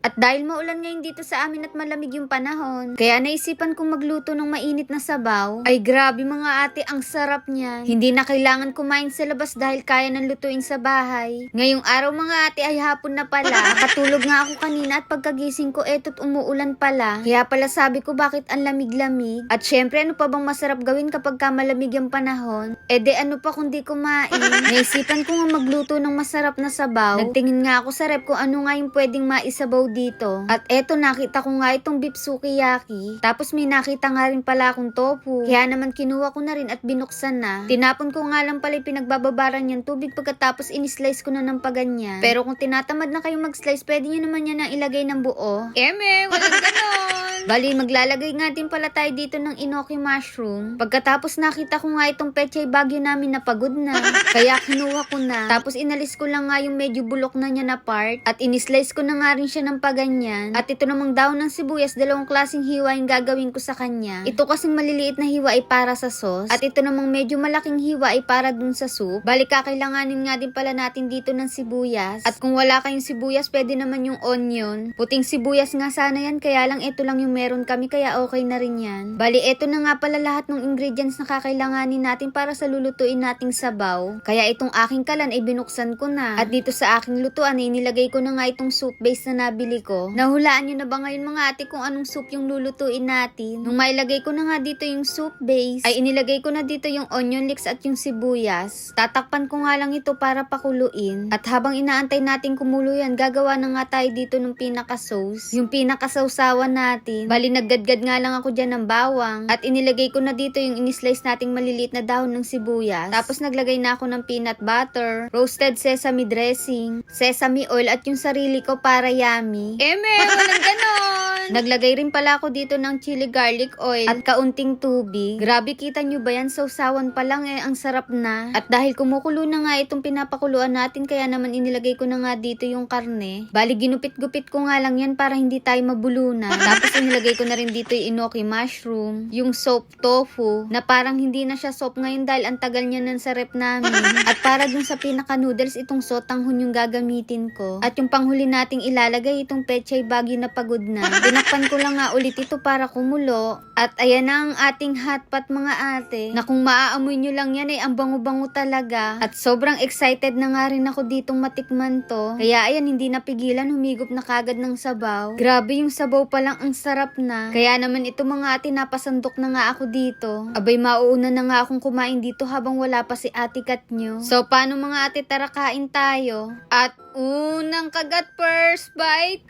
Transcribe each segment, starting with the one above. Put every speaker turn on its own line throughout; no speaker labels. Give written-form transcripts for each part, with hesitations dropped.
At dahil maulan ngayon dito sa amin at malamig yung panahon, kaya naisipan kong magluto ng mainit na sabaw. Ay grabe mga ate, ang sarap niya. Hindi na kailangan kumain sa labas dahil kaya nang lutuin sa bahay. Ngayong araw mga ate ay hapon na pala. Katulog nga ako kanina at pagkagising ko eto't umuulan pala. Kaya pala sabi ko bakit ang lamig-lamig. At syempre ano pa bang masarap gawin kapag ka malamig yung panahon? E de ano pa kundi kumain. Naisipan ko nga magluto ng masarap na sabaw. Nagtingin nga ako sa rep kung ano nga yung pwedeng maisabaw dito. At eto nakita ko nga itong beef sukiyaki. Tapos may nakita nga rin pala akong tofu. Kaya naman kinuha ko na rin at binuksan na. Tinapon ko nga lang pala yung pinagbababaran niyang tubig pagkatapos in-slice ko na ng paganyan. Pero kung tinatamad na kayong mag-slice, pwede nyo naman yan ang ilagay ng buo. Eme, walang ganon! Bali, maglalagay nga din pala tayo dito ng enoki mushroom. Pagkatapos nakita ko nga itong pechay bagyo namin na pagod na. Kaya kinuha ko na. Tapos inalis ko lang nga yung medyo bulok na niya na part. At in-slice ko na nga rin siya ng paganyan. At ito namang daon ng sibuyas, dalawang klaseng hiwa yung gagawin ko sa kanya. Ito kasing maliliit na hiwa ay para sa sauce. At ito namang medyo malaking hiwa ay para dun sa soup. Bali, kakailanganin nga din pala natin dito ng sibuyas. At kung wala kayong sibuyas, pwede naman yung onion. Puting sibuyas nga sana yan, kaya lang ito lang yung meron kami, kaya okay na rin yan. Bali, ito na nga pala lahat ng ingredients na kakailanganin natin para sa lulutuin nating sabaw. Kaya itong aking kalan ay binuksan ko na. At dito sa aking lutuan ay nilagay ko na nga itong soup base na nabili ko. Nahulaan nyo na ba ngayon mga ate kung anong soup yung lulutuin natin? Nung mailagay ko na nga dito yung soup base, ay inilagay ko na dito yung onion leeks at yung sibuyas. Tatakpan ko nga lang ito para pakuluin. At habang inaantay natin kumulo yan, gagawa na nga tayo dito ng pinaka-sauce. Yung pinaka-sausawan natin. Bali, naggadgad nga lang ako dyan ng bawang. At inilagay ko na dito yung in-slice nating maliliit na dahon ng sibuyas. Tapos naglagay na ako ng peanut butter, roasted sesame dressing, sesame oil at yung sarili ko para yummy. Eme, walang ganon! Naglagay rin pala ako dito ng chili garlic oil at kaunting tubig. Grabe, kita nyo ba yan? Sausawan pa lang ang sarap na. At dahil kumukulo na nga itong pinapakuluan natin, kaya naman inilagay ko na nga dito yung karne. Bali, ginupit-gupit ko nga lang yan para hindi tayo mabulunan. Tapos inilagay ko na rin dito yung enoki mushroom, yung soap tofu, na parang hindi na siya soap ngayon dahil ang tagal niya nan sa rep namin. At para dun sa pinaka-noodles, itong sotanghon yung gagamitin ko. At yung panghuli nating ilalagay, itong pechay bagyo na pagod na. Tinakpan ko lang nga ulit ito para kumulo. At ayan na ang ating hotpot mga ate, na kung maaamoy nyo lang yan ay ang bango-bango talaga. At sobrang excited na nga rin ako ditong matikman to. Kaya ayan, hindi napigilan, humigop na kagad ng sabaw. Grabe, yung sabaw pa lang ang sarap na. Kaya naman ito mga ate, napasandok na nga ako dito. Abay, mauuna na nga akong kumain dito habang wala pa si ate Kat nyo. So paano mga ate, tara kain tayo. At unang kagat, first bite.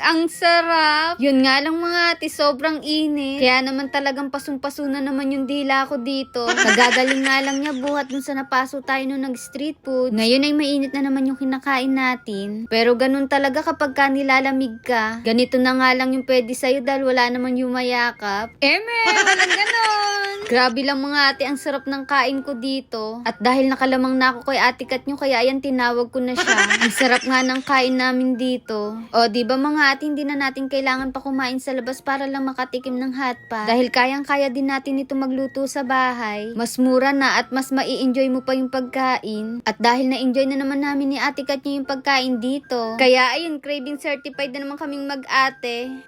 Ang sarap. Yun nga lang mga ate, sobrang init. Kaya naman talagang pasong-paso na naman yung dila ko dito. Kagagaling nga lang niya buhat dun sa napaso tayo nung nag-street food. Ngayon ay mainit na naman yung kinakain natin. Pero ganun talaga kapag ka nilalamig ka. Ganito na nga lang yung pwede sa'yo dahil wala naman yung mayakap. Eme, walang ganon. Grabe lang mga ate, ang sarap ng kain ko dito. At dahil nakalamang na ako kay ate Kat nyo, kaya ayan, tinawag ko na siya. Ang sarap nga ng kain namin dito. O, diba mga ate, hindi na natin kailangan pa kumain sa labas para lang makatikim ng hotpot. Dahil kayang-kaya din natin ito magluto sa bahay. Mas mura na at mas mai-enjoy mo pa yung pagkain. At dahil na-enjoy na naman namin ni ate Kat nyo yung pagkain dito, kaya ayun, craving certified na naman kaming mag-ate.